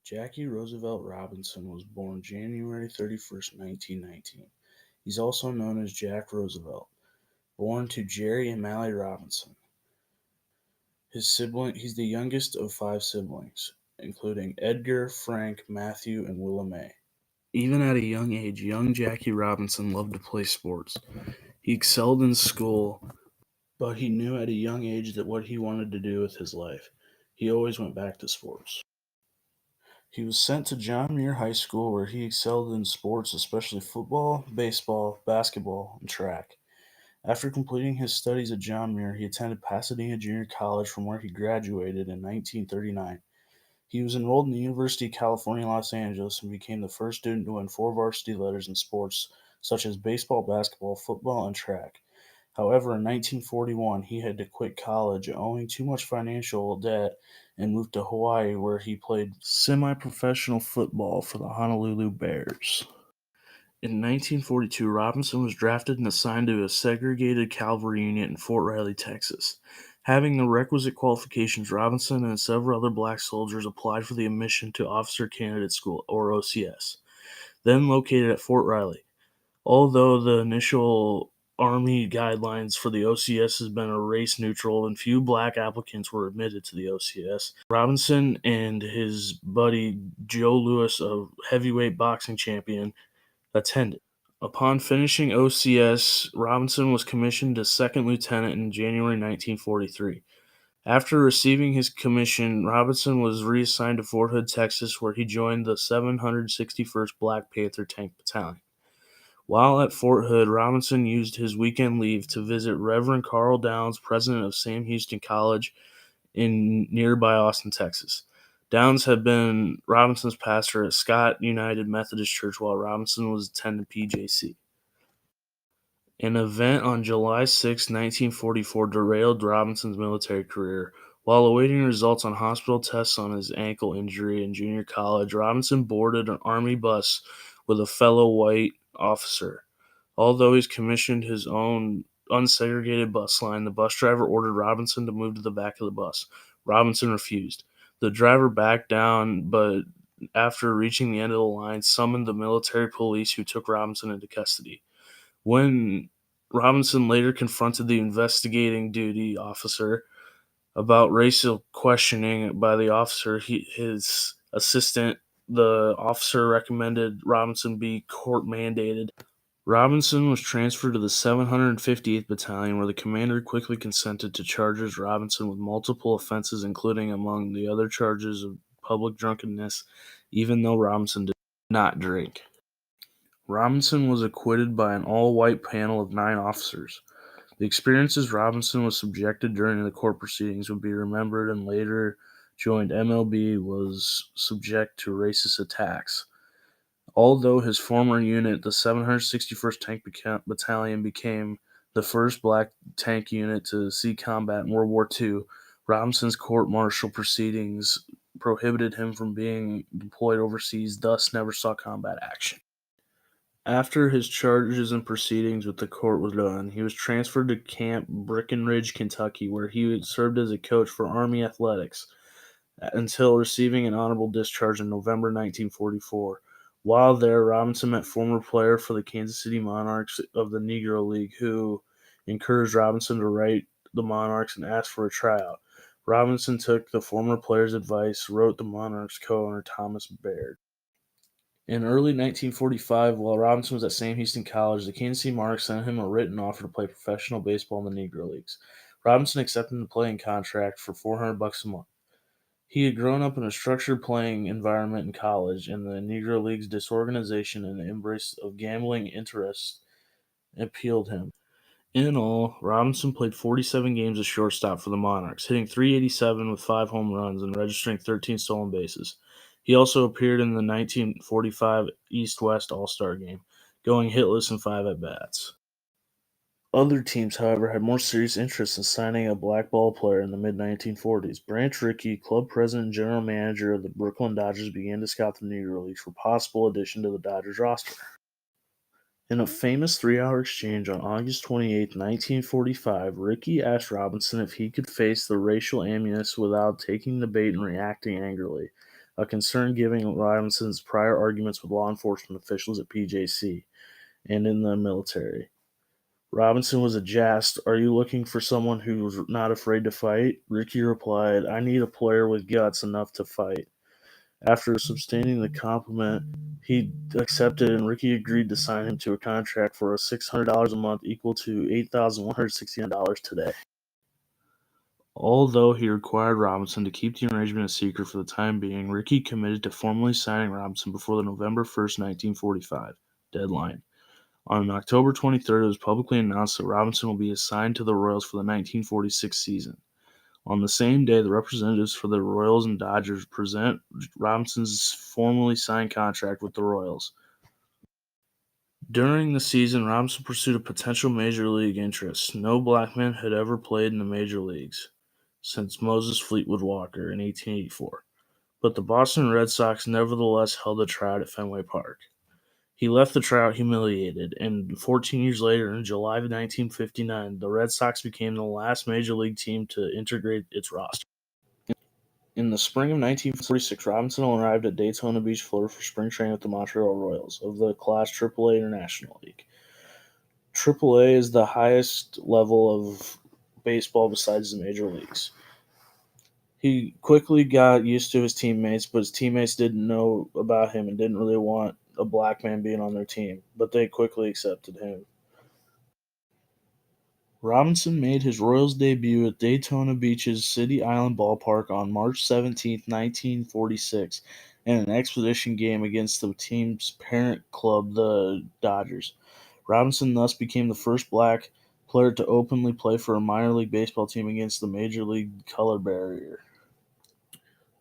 Jackie Roosevelt Robinson was born January 31st, 1919. He's also known as Jack Roosevelt. Born to Jerry and Mallie Robinson. He's the youngest of five siblings, including Edgar, Frank, Matthew, and Willa Mae. Even at a young age, young Jackie Robinson loved to play sports. He excelled in school, but he knew at a young age that what he wanted to do with his life. He always went back to sports. He was sent to John Muir High School where he excelled in sports, especially football, baseball, basketball, and track. After completing his studies at John Muir, he attended Pasadena Junior College from where he graduated in 1939. He was enrolled in the University of California, Los Angeles and became the first student to win four varsity letters in sports such as baseball, basketball, football, and track. However, in 1941, he had to quit college owing too much financial debt and moved to Hawaii where he played semi-professional football for the Honolulu Bears. In 1942, Robinson was drafted and assigned to a segregated cavalry unit in Fort Riley, Texas. Having the requisite qualifications, Robinson and several other black soldiers applied for the admission to Officer Candidate School, or OCS, then located at Fort Riley. Although the initial Army guidelines for the OCS has been a race neutral and few black applicants were admitted to the OCS, Robinson and his buddy Joe Louis, a heavyweight boxing champion, attended. Upon finishing OCS, Robinson was commissioned as second lieutenant in January 1943. After receiving his commission, Robinson was reassigned to Fort Hood, Texas, where he joined the 761st Black Panther Tank Battalion. While at Fort Hood, Robinson used his weekend leave to visit Reverend Carl Downs, president of Sam Houston College in nearby Austin, Texas. Downs had been Robinson's pastor at Scott United Methodist Church while Robinson was attending PJC. An event on July 6, 1944 derailed Robinson's military career. While awaiting results on hospital tests on his ankle injury in junior college, Robinson boarded an Army bus with a fellow white officer. Although he's commissioned his own unsegregated bus line, the bus driver ordered Robinson to move to the back of the bus. Robinson refused. The driver backed down, but after reaching the end of the line, summoned the military police who took Robinson into custody. When Robinson later confronted the investigating duty officer about racial questioning by the officer, his assistant, the officer recommended Robinson be court mandated. Robinson was transferred to the 758th Battalion, where the commander quickly consented to charges Robinson with multiple offenses, including, among the other charges, of public drunkenness, even though Robinson did not drink. Robinson was acquitted by an all-white panel of 9 officers. The experiences Robinson was subjected during the court proceedings would be remembered, and later joined MLB was subject to racist attacks. Although his former unit, the 761st Tank Battalion, became the first black tank unit to see combat in World War II, Robinson's court-martial proceedings prohibited him from being deployed overseas, thus never saw combat action. After his charges and proceedings with the court was done, he was transferred to Camp Breckenridge, Kentucky, where he served as a coach for Army athletics until receiving an honorable discharge in November 1944. While there, Robinson met former player for the Kansas City Monarchs of the Negro League, who encouraged Robinson to write the Monarchs and ask for a tryout. Robinson took the former player's advice, wrote the Monarchs co-owner Thomas Baird. In early 1945, while Robinson was at Sam Houston College, the Kansas City Monarchs sent him a written offer to play professional baseball in the Negro Leagues. Robinson accepted the playing contract for $400 a month. He had grown up in a structured playing environment in college, and the Negro League's disorganization and embrace of gambling interests appealed him. In all, Robinson played 47 games as shortstop for the Monarchs, hitting .387 with 5 home runs and registering 13 stolen bases. He also appeared in the 1945 East-West All-Star Game, going hitless in 5 at-bats. Other teams, however, had more serious interest in signing a black ball player in the mid-1940s. Branch Rickey, club president and general manager of the Brooklyn Dodgers, began to scout the Negro Leagues for possible addition to the Dodgers roster. In a famous 3-hour exchange on August 28, 1945, Rickey asked Robinson if he could face the racial animus without taking the bait and reacting angrily, a concern given Robinson's prior arguments with law enforcement officials at PJC and in the military. Robinson was aghast. "Are you looking for someone who's not afraid to fight?" Rickey replied, "I need a player with guts enough to fight." After sustaining the compliment, he accepted, and Rickey agreed to sign him to a contract for $600 a month, equal to $8,169 today. Although he required Robinson to keep the arrangement a secret for the time being, Rickey committed to formally signing Robinson before the November 1st, 1945 deadline. On October 23rd, it was publicly announced that Robinson will be assigned to the Royals for the 1946 season. On the same day, the representatives for the Royals and Dodgers present Robinson's formally signed contract with the Royals. During the season, Robinson pursued a potential major league interest. No black man had ever played in the major leagues since Moses Fleetwood Walker in 1884, but the Boston Red Sox nevertheless held a tryout at Fenway Park. He left the tryout humiliated, and 14 years later, in July of 1959, the Red Sox became the last major league team to integrate its roster. In the spring of 1946, Robinson arrived at Daytona Beach, Florida for spring training with the Montreal Royals of the Class AAA International League. AAA is the highest level of baseball besides the major leagues. He quickly got used to his teammates, but his teammates didn't know about him and didn't really want a black man being on their team, but they quickly accepted him. Robinson made his Royals debut at Daytona Beach's City Island Ballpark on March 17, 1946, in an exhibition game against the team's parent club, the Dodgers. Robinson thus became the first black player to openly play for a minor league baseball team against the major league color barrier.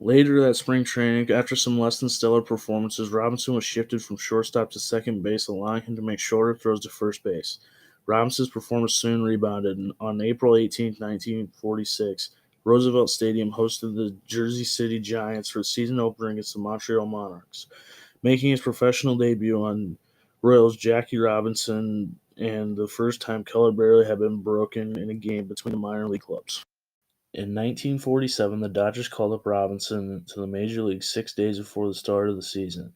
Later that spring training, after some less than stellar performances, Robinson was shifted from shortstop to second base, allowing him to make shorter throws to first base. Robinson's performance soon rebounded, and on April 18, 1946, Roosevelt Stadium hosted the Jersey City Giants for the season opener against the Montreal Monarchs. Making his professional debut on Royals, Jackie Robinson, and the first time color barrier had been broken in a game between the minor league clubs. In 1947, the Dodgers called up Robinson to the major leagues 6 days before the start of the season.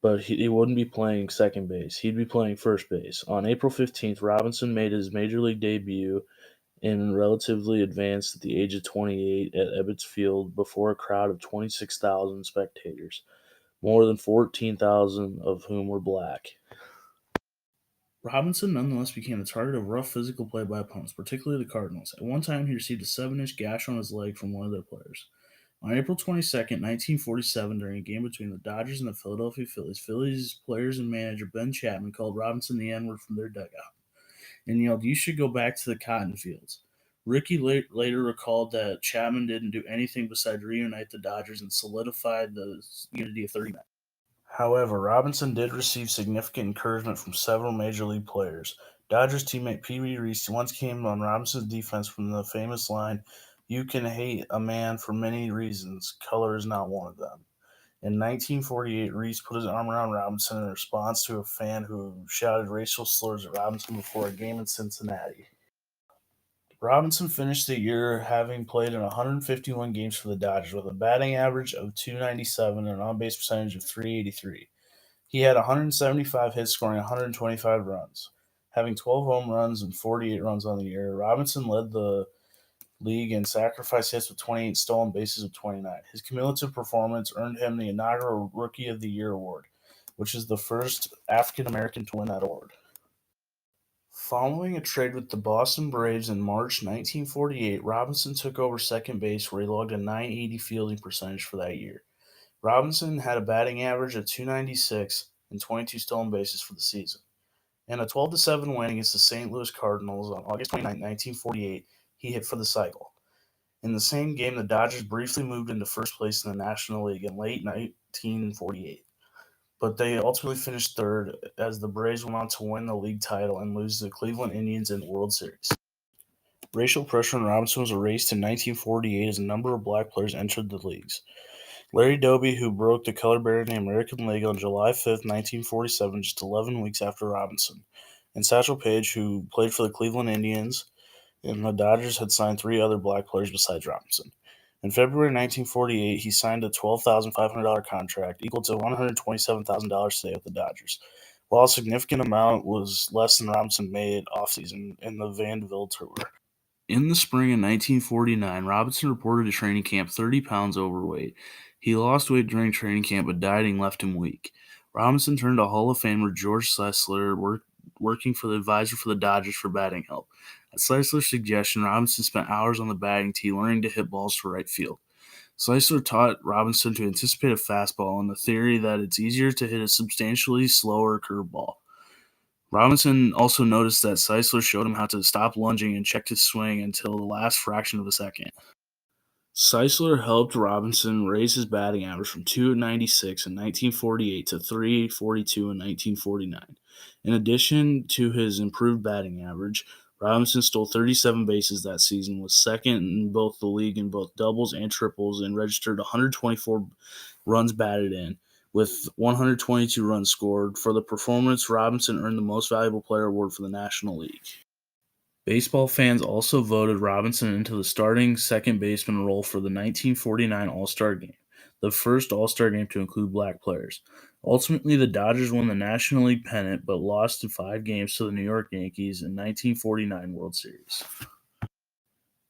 But he wouldn't be playing second base. He'd be playing first base. On April 15th, Robinson made his major league debut and relatively advanced at the age of 28 at Ebbets Field before a crowd of 26,000 spectators, more than 14,000 of whom were black. Robinson nonetheless became the target of rough physical play by opponents, particularly the Cardinals. At one time, he received a 7-inch gash on his leg from one of their players. On April 22nd, 1947, during a game between the Dodgers and the Philadelphia Phillies, Phillies players and manager Ben Chapman called Robinson the N-word from their dugout and yelled, "You should go back to the cotton fields." Rickey later recalled that Chapman didn't do anything besides reunite the Dodgers and solidify the unity of 30 men. However, Robinson did receive significant encouragement from several major league players. Dodgers teammate Pee Wee Reese once came on Robinson's defense from the famous line, "You can hate a man for many reasons. Color is not one of them." In 1948, Reese put his arm around Robinson in response to a fan who shouted racial slurs at Robinson before a game in Cincinnati. Robinson finished the year having played in 151 games for the Dodgers with a batting average of .297 and an on-base percentage of .383. He had 175 hits, scoring 125 runs. Having 12 home runs and 48 runs on the year, Robinson led the league in sacrifice hits with 28, stolen bases with 29. His cumulative performance earned him the inaugural Rookie of the Year award, which is the first African American to win that award. Following a trade with the Boston Braves in March 1948, Robinson took over second base, where he logged a .980 fielding percentage for that year. Robinson had a batting average of .296 and 22 stolen bases for the season. In a 12-7 win against the St. Louis Cardinals on August 29, 1948, he hit for the cycle. In the same game, the Dodgers briefly moved into first place in the National League in late 1948, but they ultimately finished third as the Braves went on to win the league title and lose to the Cleveland Indians in the World Series. Racial pressure on Robinson was erased in 1948 as a number of black players entered the leagues. Larry Doby, who broke the color barrier in the American League on July 5, 1947, just 11 weeks after Robinson. And Satchel Paige, who played for the Cleveland Indians, and the Dodgers had signed 3 other black players besides Robinson. In February 1948, he signed a $12,500 contract, equal to $127,000 today with the Dodgers. While a significant amount was less than Robinson made offseason in the Vanderbilt tour. In the spring of 1949, Robinson reported to training camp 30 pounds overweight. He lost weight during training camp, but dieting left him weak. Robinson turned to Hall of Famer George Sisler, working for the advisor for the Dodgers for batting help. At Sisler's suggestion, Robinson spent hours on the batting tee learning to hit balls to right field. Sisler taught Robinson to anticipate a fastball on the theory that it's easier to hit a substantially slower curveball. Robinson also noticed that Sisler showed him how to stop lunging and checked his swing until the last fraction of a second. Sisler helped Robinson raise his batting average from .296 in 1948 to .342 in 1949. In addition to his improved batting average, Robinson stole 37 bases that season, was second in both the league in both doubles and triples, and registered 124 runs batted in. With 122 runs scored. For the performance, Robinson earned the Most Valuable Player award for the National League. Baseball fans also voted Robinson into the starting second baseman role for the 1949 All-Star Game, the first All-Star Game to include black players. Ultimately, the Dodgers won the National League pennant but lost in 5 games to the New York Yankees in 1949 World Series.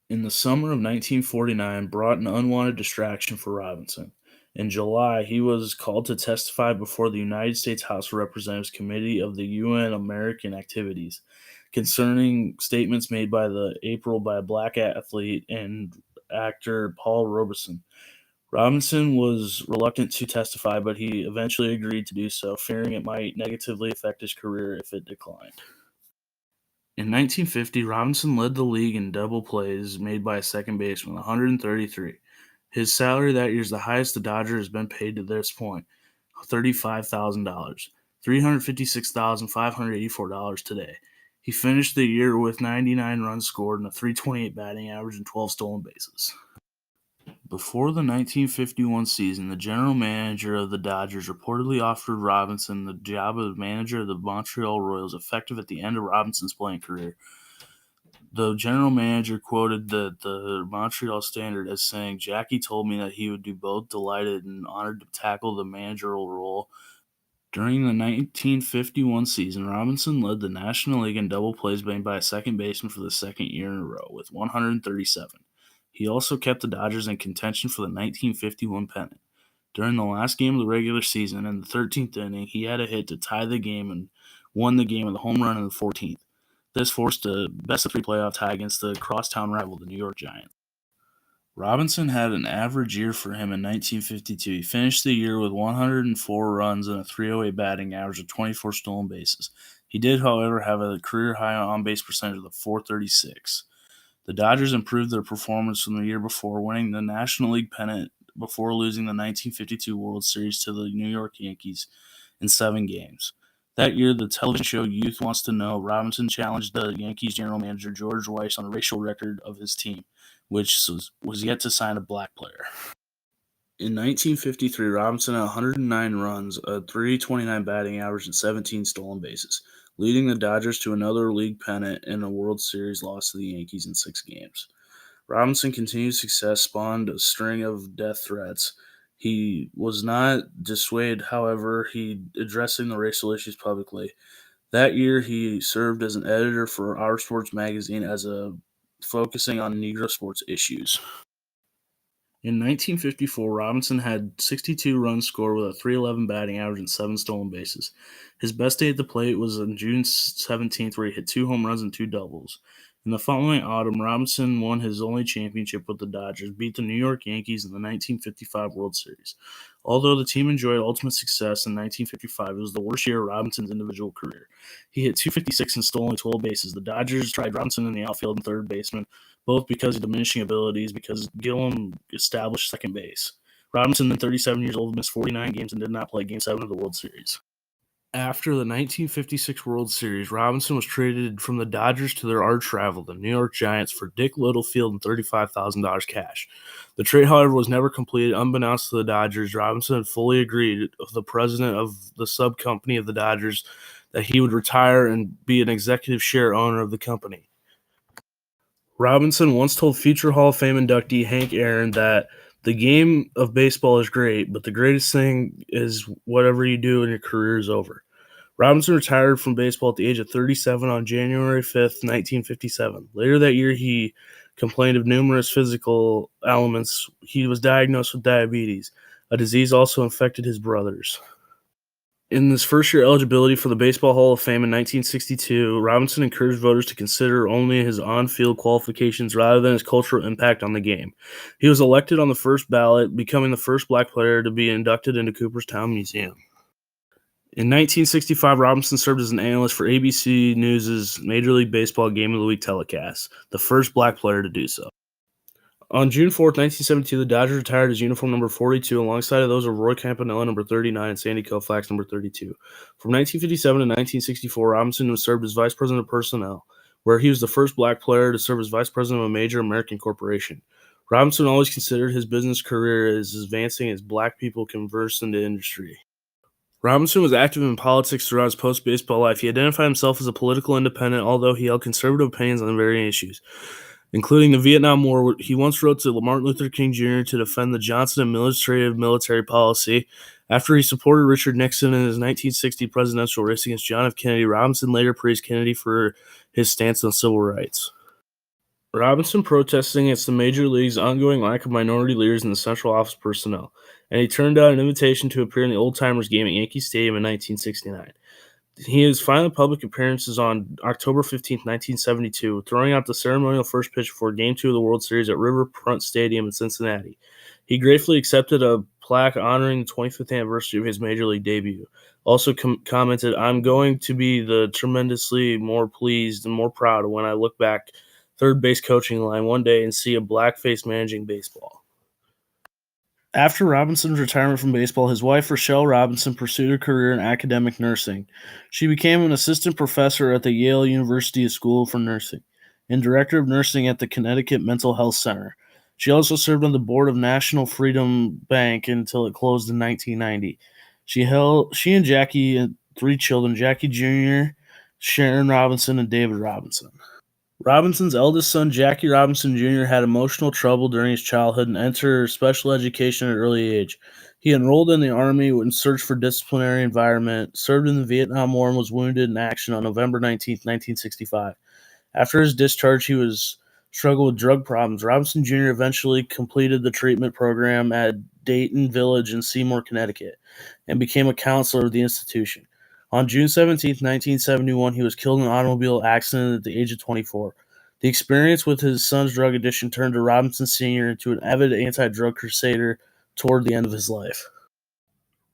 In the summer of 1949 brought an unwanted distraction for Robinson. In July, he was called to testify before the United States House of Representatives Committee of the UN American Activities concerning statements made by a black athlete and actor Paul Robeson. Robinson was reluctant to testify, but he eventually agreed to do so, fearing it might negatively affect his career if it declined. In 1950, Robinson led the league in double plays made by a second baseman, 133. His salary that year is the highest the Dodgers has been paid to this point, $35,000, $356,584 today. He finished the year with 99 runs scored and a .328 batting average and 12 stolen bases. Before the 1951 season, the general manager of the Dodgers reportedly offered Robinson the job of manager of the Montreal Royals, effective at the end of Robinson's playing career. The general manager quoted the Montreal Standard as saying, "Jackie told me that he would be both delighted and honored to tackle the managerial role." During the 1951 season, Robinson led the National League in double plays made by a second baseman for the second year in a row with 137. He also kept the Dodgers in contention for the 1951 pennant. During the last game of the regular season, in the 13th inning, he had a hit to tie the game and won the game with a home run in the 14th. This forced a best-of-3 playoff tie against the crosstown rival, the New York Giants. Robinson had an average year for him in 1952. He finished the year with 104 runs and a .308 batting average of 24 stolen bases. He did, however, have a career-high on-base percentage of .436. The Dodgers improved their performance from the year before, winning the National League pennant before losing the 1952 World Series to the New York Yankees in 7 games. That year, the television show Youth Wants to Know, Robinson challenged the Yankees general manager George Weiss on the racial record of his team, which was yet to sign a black player. In 1953, Robinson had 109 runs, a .329 batting average, and 17 stolen bases, leading the Dodgers to another league pennant and a World Series loss to the Yankees in 6 games. Robinson's continued success spawned a string of death threats. He was not dissuaded, however, addressing the racial issues publicly. That year, he served as an editor for Our Sports magazine focusing on Negro sports issues. In 1954, Robinson had 62 runs scored with a .311 batting average and 7 stolen bases. His best day at the plate was on June 17th, where he hit 2 home runs and 2 doubles. In the following autumn, Robinson won his only championship with the Dodgers, beat the New York Yankees in the 1955 World Series. Although the team enjoyed ultimate success in 1955, it was the worst year of Robinson's individual career. He hit .256 and stole only 12 bases. The Dodgers tried Robinson in the outfield and third baseman, both because of diminishing abilities, because Gillum established second base. Robinson, then 37 years old, missed 49 games and did not play Game 7 of the World Series. After the 1956 World Series, Robinson was traded from the Dodgers to their arch rival, the New York Giants, for Dick Littlefield and $35,000 cash. The trade, however, was never completed. Unbeknownst to the Dodgers, Robinson had fully agreed with the president of the sub-company of the Dodgers that he would retire and be an executive share owner of the company. Robinson once told future Hall of Fame inductee Hank Aaron that the game of baseball is great, but the greatest thing is whatever you do when your career is over. Robinson retired from baseball at the age of 37 on January 5th, 1957. Later that year, he complained of numerous physical ailments. He was diagnosed with diabetes. A disease also infected his brothers. In his first year eligibility for the Baseball Hall of Fame in 1962, Robinson encouraged voters to consider only his on-field qualifications rather than his cultural impact on the game. He was elected on the first ballot, becoming the first black player to be inducted into Cooperstown Museum. In 1965, Robinson served as an analyst for ABC News' Major League Baseball Game of the Week telecast, the first black player to do so. On June 4th, 1972, the Dodgers retired his uniform number 42 alongside of those of Roy Campanella number 39 and Sandy Koufax number 32. From 1957 to 1964, Robinson was served as vice president of personnel, where he was the first black player to serve as vice president of a major American corporation. Robinson always considered his business career as advancing as black people converse in the industry. Robinson was active in politics throughout his post-baseball life. He identified himself as a political independent, although he held conservative opinions on varying issues, including the Vietnam War. He once wrote to Martin Luther King Jr. to defend the Johnson administrative military policy. After he supported Richard Nixon in his 1960 presidential race against John F. Kennedy, Robinson later praised Kennedy for his stance on civil rights. Robinson protesting against the Major League's ongoing lack of minority leaders in the central office personnel, and he turned down an invitation to appear in the Old Timers game at Yankee Stadium in 1969. His final public appearances on October 15, 1972, throwing out the ceremonial first pitch for Game 2 of the World Series at Riverfront Stadium in Cincinnati. He gratefully accepted a plaque honoring the 25th anniversary of his Major League debut. Also commented, "I'm going to be tremendously more pleased and more proud when I look back third base coaching line one day and see a blackface managing baseball." After Robinson's retirement from baseball, his wife, Rochelle Robinson, pursued a career in academic nursing. She became an assistant professor at the Yale University School for Nursing and director of nursing at the Connecticut Mental Health Center. She also served on the board of National Freedom Bank until it closed in 1990. She and Jackie had 3 children, Jackie Jr., Sharon Robinson, and David Robinson. Robinson's eldest son, Jackie Robinson Jr., had emotional trouble during his childhood and entered special education at an early age. He enrolled in the Army in search for disciplinary environment, served in the Vietnam War, and was wounded in action on November 19, 1965. After his discharge, he was struggled with drug problems. Robinson Jr. eventually completed the treatment program at Dayton Village in Seymour, Connecticut, and became a counselor of the institution. On June 17, 1971, he was killed in an automobile accident at the age of 24. The experience with his son's drug addiction turned to Robinson Sr. into an avid anti-drug crusader toward the end of his life.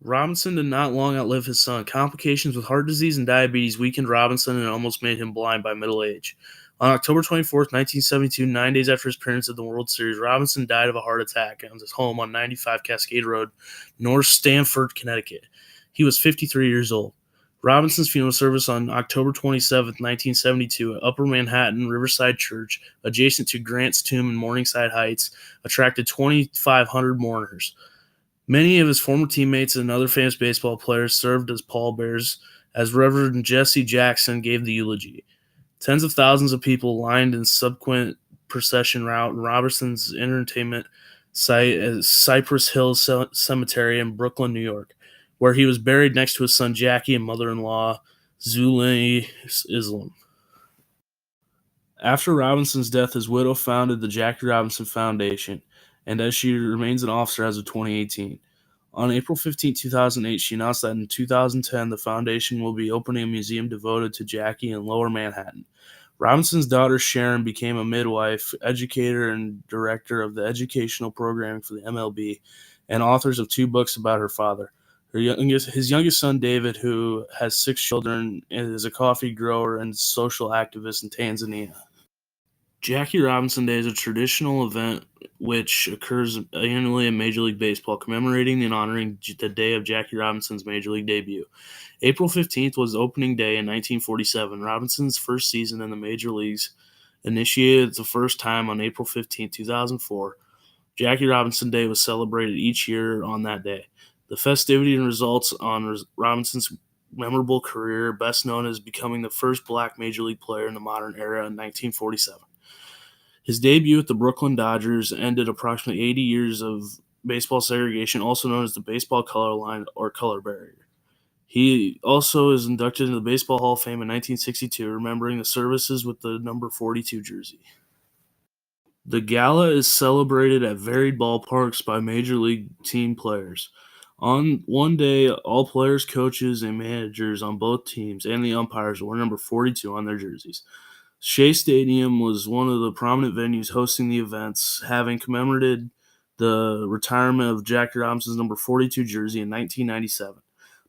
Robinson did not long outlive his son. Complications with heart disease and diabetes weakened Robinson and almost made him blind by middle age. On October 24, 1972, 9 days after his appearance at the World Series, Robinson died of a heart attack at his home on 95 Cascade Road, North Stamford, Connecticut. He was 53 years old. Robinson's funeral service on October 27, 1972, at Upper Manhattan Riverside Church, adjacent to Grant's tomb in Morningside Heights, attracted 2,500 mourners. Many of his former teammates and other famous baseball players served as pallbearers, as Reverend Jesse Jackson gave the eulogy. Tens of thousands of people lined in subsequent procession route in Robinson's entertainment site at Cypress Hill Cemetery in Brooklyn, New York, where he was buried next to his son Jackie and mother-in-law Zulay Islam. After Robinson's death, his widow founded the Jackie Robinson Foundation, and as she remains an officer as of 2018. On April 15, 2008, she announced that in 2010, the foundation will be opening a museum devoted to Jackie in Lower Manhattan. Robinson's daughter Sharon became a midwife, educator, and director of the educational programming for the MLB, and authors of 2 books about her father. His youngest son, David, who has 6 children, is a coffee grower and social activist in Tanzania. Jackie Robinson Day is a traditional event which occurs annually in Major League Baseball, commemorating and honoring the day of Jackie Robinson's Major League debut. April 15th was opening day in 1947. Robinson's first season in the major leagues initiated the first time on April 15th, 2004. Jackie Robinson Day was celebrated each year on that day. The festivity and results on Robinson's memorable career, best known as becoming the first black major league player in the modern era in 1947. His debut with the Brooklyn Dodgers ended approximately 80 years of baseball segregation, also known as the baseball color line or color barrier. He also is inducted into the Baseball Hall of Fame in 1962, remembering the services with the number 42 jersey. The gala is celebrated at varied ballparks by major league team players. On one day, all players, coaches, and managers on both teams and the umpires wore number 42 on their jerseys. Shea Stadium was one of the prominent venues hosting the events, having commemorated the retirement of Jackie Robinson's number 42 jersey in 1997.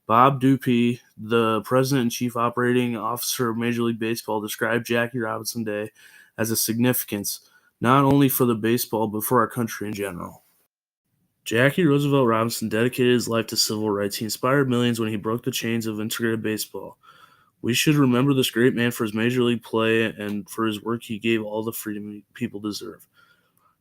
Bob Dupuy, the president and chief operating officer of Major League Baseball, described Jackie Robinson Day as a significance not only for the baseball but for our country in general. Jackie Roosevelt Robinson dedicated his life to civil rights. He inspired millions when he broke the chains of integrated baseball. We should remember this great man for his major league play and for his work he gave all the freedom people deserve.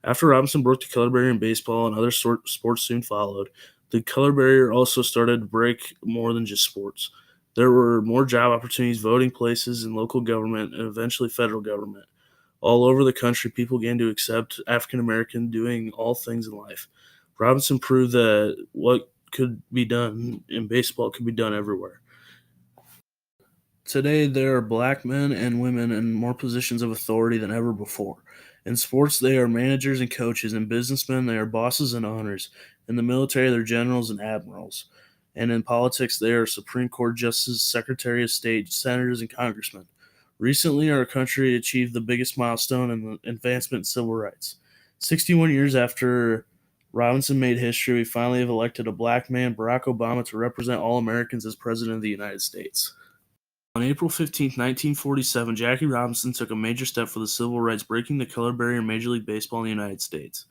After Robinson broke the color barrier in baseball and other sports soon followed, the color barrier also started to break more than just sports. There were more job opportunities, voting places in local government, and eventually federal government. All over the country, people began to accept African American doing all things in life. Robinson proved that what could be done in baseball could be done everywhere. Today, there are black men and women in more positions of authority than ever before. In sports, they are managers and coaches. In businessmen, they are bosses and owners. In the military, they're generals and admirals. And in politics, they are Supreme Court justices, Secretary of State, senators, and congressmen. Recently, our country achieved the biggest milestone in the advancement in civil rights. 61 years after Robinson made history, we finally have elected a black man, Barack Obama, to represent all Americans as President of the United States. On April 15, 1947, Jackie Robinson took a major step for the civil rights, breaking the color barrier in Major League Baseball in the United States.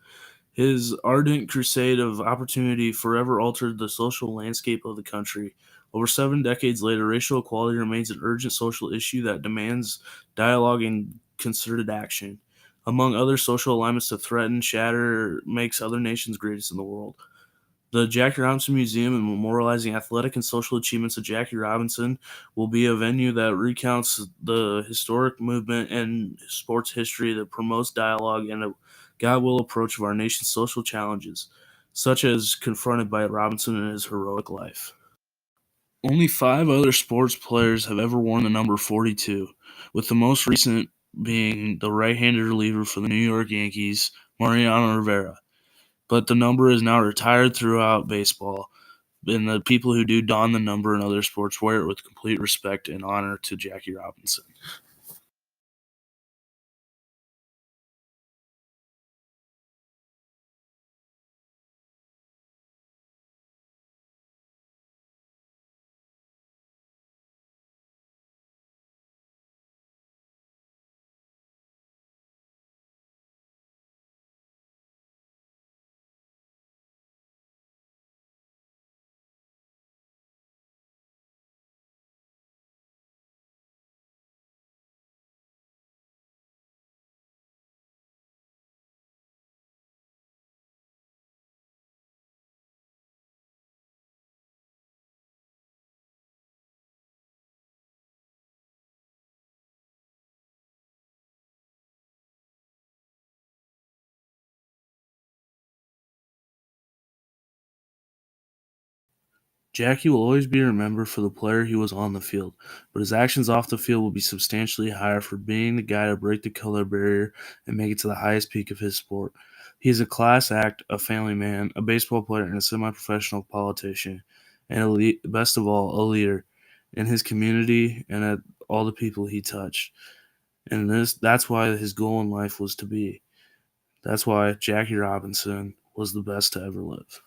His ardent crusade of opportunity forever altered the social landscape of the country. Over 7 decades later, racial equality remains an urgent social issue that demands dialogue and concerted action. Among other social alignments to threaten, shatter, makes other nations greatest in the world. The Jackie Robinson Museum and memorializing athletic and social achievements of Jackie Robinson will be a venue that recounts the historic movement and sports history that promotes dialogue and a God will approach of our nation's social challenges, such as confronted by Robinson in his heroic life. Only 5 other sports players have ever worn the number 42, with the most recent being the right-handed reliever for the New York Yankees, Mariano Rivera. But the number is now retired throughout baseball, and the people who do don the number in other sports wear it with complete respect and honor to Jackie Robinson. Jackie will always be remembered for the player he was on the field, but his actions off the field will be substantially higher for being the guy to break the color barrier and make it to the highest peak of his sport. He is a class act, a family man, a baseball player, and a semi-professional politician, and best of all, a leader in his community and at all the people he touched. And that's why his goal in life was to be. That's why Jackie Robinson was the best to ever live.